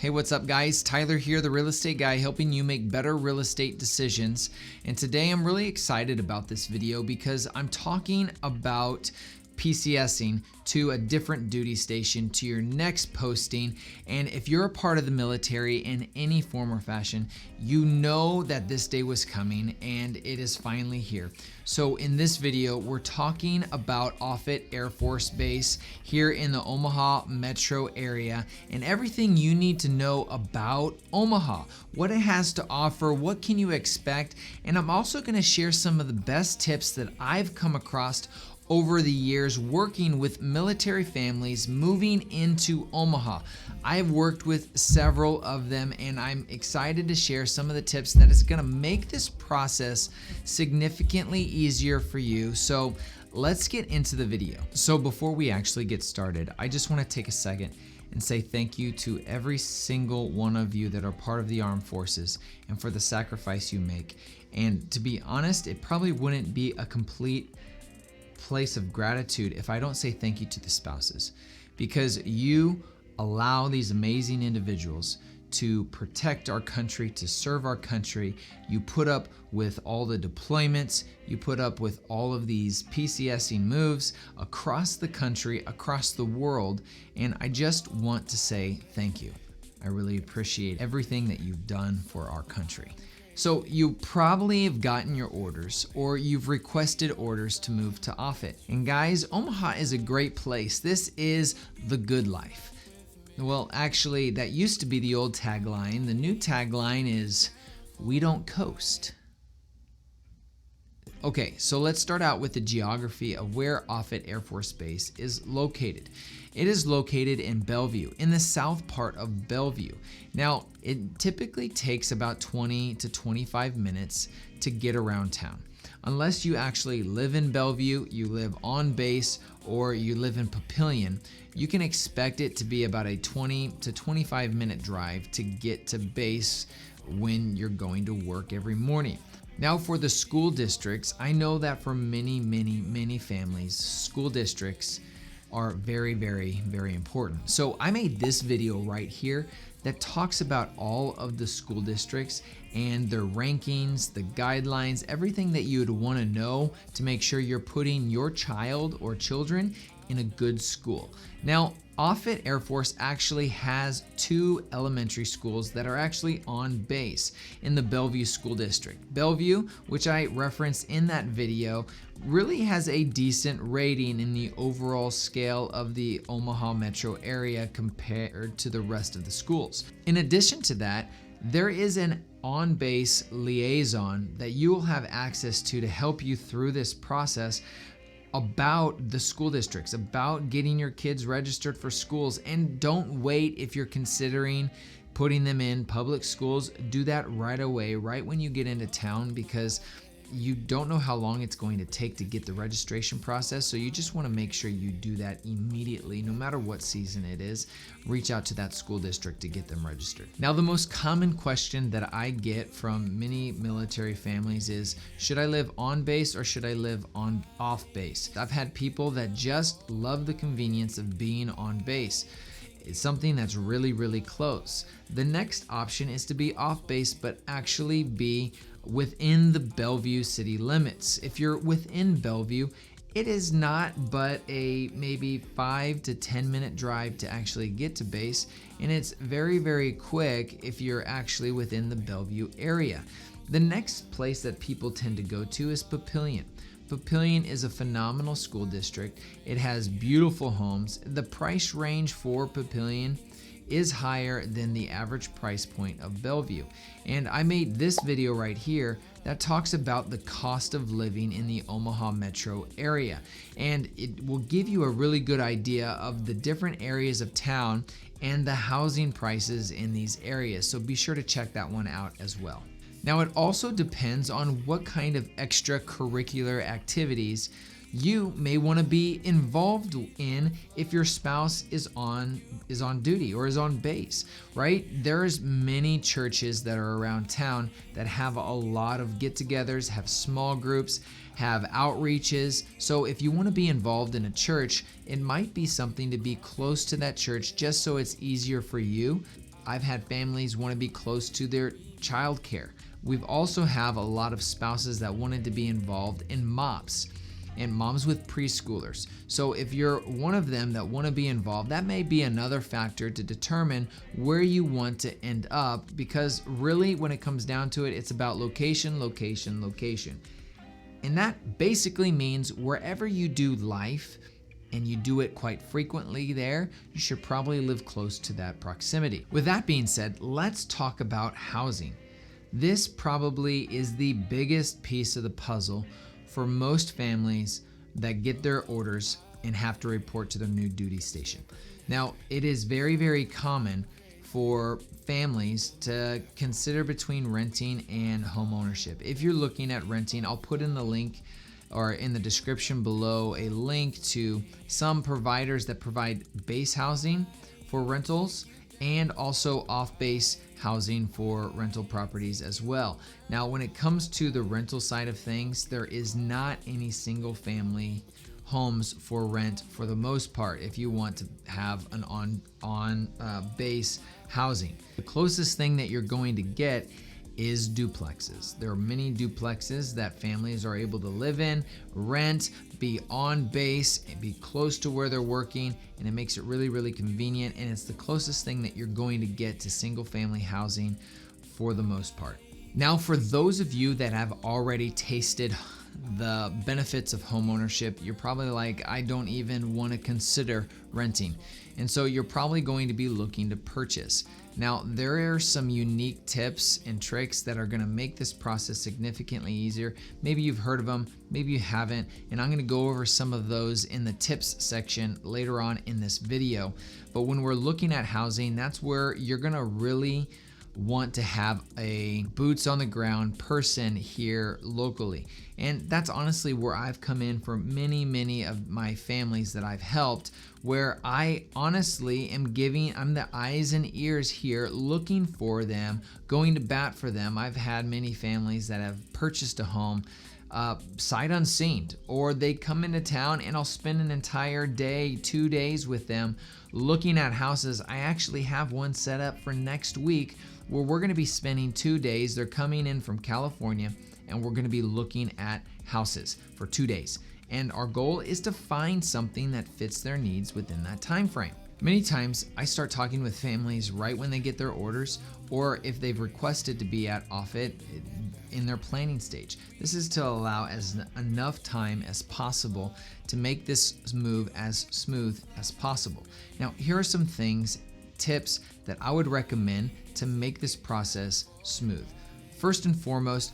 Hey, what's up guys? Tyler here, the real estate guy, helping you make better real estate decisions. And today I'm really excited about this video because I'm talking about PCSing to a different duty station to your next posting. And if you're a part of the military in any form or fashion, you know that this day was coming and it is finally here. So in this video, we're talking about Offutt Air Force Base here in the Omaha metro area and everything you need to know about Omaha, what it has to offer, what can you expect, and I'm also going to share some of the best tips that I've come across over the years working with military families moving into Omaha. I've worked with several of them and I'm excited to share some of the tips that is going to make this process significantly easier for you. So let's get into the video. So before we actually get started, I just want to take a second and say thank you to every single one of you that are part of the armed forces and for the sacrifice you make. And to be honest, it probably wouldn't be a complete place of gratitude if I don't say thank you to the spouses, because you allow these amazing individuals to protect our country, to serve our country. You put up with all the deployments, you put up with all of these PCSing moves across the country, across the world, and I just want to say thank you. I really appreciate everything that you've done for our country. So you probably have gotten your orders or you've requested orders to move to Offutt. And guys, Omaha is a great place. This is the good life. Well, actually, that used to be the old tagline. The new tagline is, we don't coast. Okay, so let's start out with the geography of where Offutt Air Force Base is located. It is located in Bellevue, in the south part of Bellevue. Now, it typically takes about 20 to 25 minutes to get around town. Unless you actually live in Bellevue, you live on base, or you live in Papillion, you can expect it to be about a 20 to 25 minute drive to get to base when you're going to work every morning. Now for the school districts, I know that for many families, school districts are very important. So I made this video right here that talks about all of the school districts and their rankings, the guidelines, everything that you would want to know to make sure you're putting your child or children in a good school. Now, Offutt Air Force actually has two elementary schools that are actually on base in the Bellevue School District. Bellevue, which I referenced in that video, really has a decent rating in the overall scale of the Omaha metro area compared to the rest of the schools. In addition to that, there is an on-base liaison that you will have access to help you through this process about the school districts, about getting your kids registered for schools. And don't wait if you're considering putting them in public schools. Do that right away, right when you get into town, because you don't know how long it's going to take to get the registration process. So you just want to make sure you do that immediately, no matter what season it is. Reach out to that school district to get them registered. Now, the most common question that I get from many military families is, should I live on base or should I live on off base? I've had people that just love the convenience of being on base. It's something that's really close. The next option is to be off base, but actually be within the Bellevue city limits. If you're within Bellevue, it is not but a maybe 5 to 10 minute drive to actually get to base, and it's very quick if you're actually within the Bellevue area. The next place that people tend to go to is Papillion. Papillion is a phenomenal school district. It has beautiful homes. The price range for Papillion is higher than the average price point of Bellevue. And I made this video right here that talks about the cost of living in the Omaha metro area. And it will give you a really good idea of the different areas of town and the housing prices in these areas. So be sure to check that one out as well. Now, it also depends on what kind of extracurricular activities you may want to be involved in if your spouse is on duty or is on base, right? There's many churches that are around town that have a lot of get-togethers, have small groups, have outreaches. So if you want to be involved in a church, it might be something to be close to that church just so it's easier for you I've had families want to be close to their childcare. We've also have a lot of spouses that wanted to be involved in MOPS and moms with preschoolers. So if you're one of them that want to be involved, that may be another factor to determine where you want to end up, because really when it comes down to it, it's about location, location, location. And that basically means wherever you do life and you do it quite frequently there, you should probably live close to that proximity. With that being said, let's talk about housing. This probably is the biggest piece of the puzzle for most families that get their orders and have to report to their new duty station. Now, it is very, very common for families to consider between renting and home ownership. If you're looking at renting, I'll put in the link or in the description below a link to some providers that provide base housing for rentals and also off-base housing for rental properties as well. Now, when it comes to the rental side of things, there is not any single family homes for rent for the most part if you want to have an on base housing. The closest thing that you're going to get is duplexes. There are many duplexes that families are able to live in, rent, be on base, and be close to where they're working, and it makes it really, really convenient, and it's the closest thing that you're going to get to single family housing for the most part. Now, for those of you that have already tasted the benefits of homeownership, you're probably like, I don't even want to consider renting. And so you're probably going to be looking to purchase. Now, there are some unique tips and tricks that are going to make this process significantly easier. Maybe you've heard of them, maybe you haven't, and I'm going to go over some of those in the tips section later on in this video. But when we're looking at housing, that's where you're going to really want to have a boots on the ground person here locally. And that's honestly where I've come in for many of my families that I've helped, where I honestly am I'm the eyes and ears here, looking for them, going to bat for them. I've had many families that have purchased a home sight unseen, or they come into town and I'll spend an entire day, 2 days with them looking at houses. I actually have one set up for next week where we're going to be spending 2 days. They're coming in from California and we're going to be looking at houses for 2 days. And our goal is to find something that fits their needs within that time frame. Many times I start talking with families right when they get their orders, or if they've requested to be at Offutt in their planning stage. This is to allow enough time as possible to make this move as smooth as possible. Now, here are some tips that I would recommend to make this process smooth. First and foremost,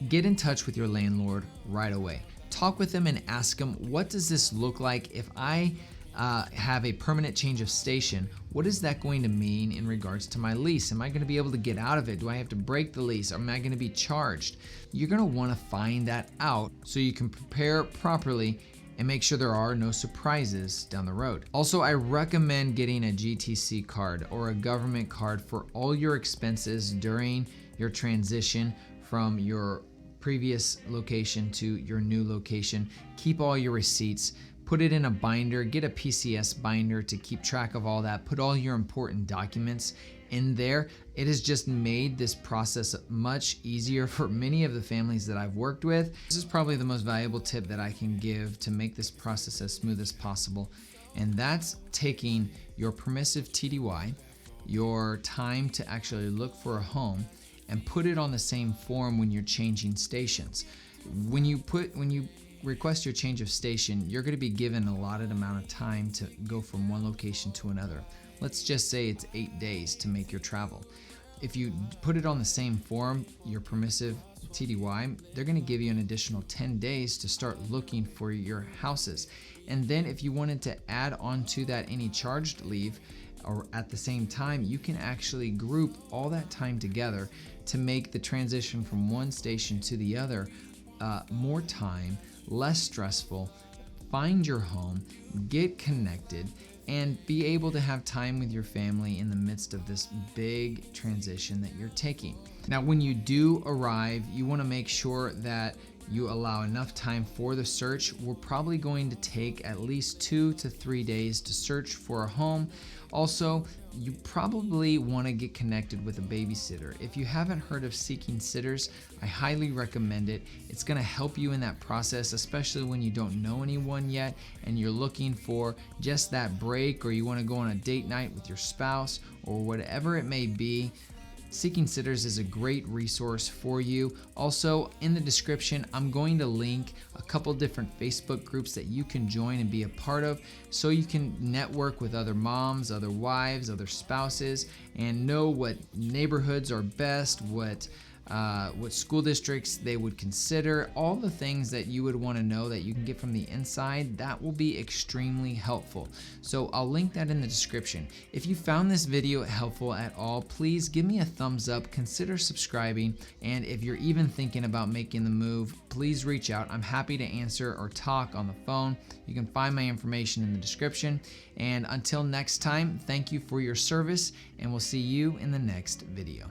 get in touch with your landlord right away. Talk with them and ask them, what does this look like if I have a permanent change of station? What is that going to mean in regards to my lease? Am I going to be able to get out of it? Do I have to break the lease? Am I going to be charged? You're going to want to find that out so you can prepare properly and make sure there are no surprises down the road. Also, I recommend getting a GTC card or a government card for all your expenses during your transition from your previous location to your new location. Keep all your receipts, put it in a binder, get a PCS binder to keep track of all that, put all your important documents in there. It has just made this process much easier for many of the families that I've worked with. This is probably the most valuable tip that I can give to make this process as smooth as possible. And that's taking your permissive TDY, your time to actually look for a home, and put it on the same form when you're changing stations. When you request your change of station, you're going to be given a allotted amount of time to go from one location to another. Let's just say it's 8 days to make your travel. If you put it on the same form, your permissive TDY, they're going to give you an additional 10 days to start looking for your houses. And then if you wanted to add on to that any charged leave, or at the same time, you can actually group all that time together to make the transition from one station to the other more time, less stressful, find your home, get connected, and be able to have time with your family in the midst of this big transition that you're taking. Now, when you do arrive, you want to make sure that you allow enough time for the search. We're probably going to take at least 2 to 3 days to search for a home. Also, you probably want to get connected with a babysitter. If you haven't heard of Seeking Sitters, I highly recommend it. It's going to help you in that process, especially when you don't know anyone yet and you're looking for just that break, or you want to go on a date night with your spouse or whatever it may be. Seeking Sitters is a great resource for you. Also, in the description, I'm going to link a couple different Facebook groups that you can join and be a part of, so you can network with other moms, other wives, other spouses, and know what neighborhoods are best, what school districts they would consider, all the things that you would want to know that you can get from the inside. That will be extremely helpful. So I'll link that in the description. If you found this video helpful at all, please give me a thumbs up, consider subscribing, and if you're even thinking about making the move, please reach out. I'm happy to answer or talk on the phone. You can find my information in the description. And until next time, thank you for your service, and we'll see you in the next video.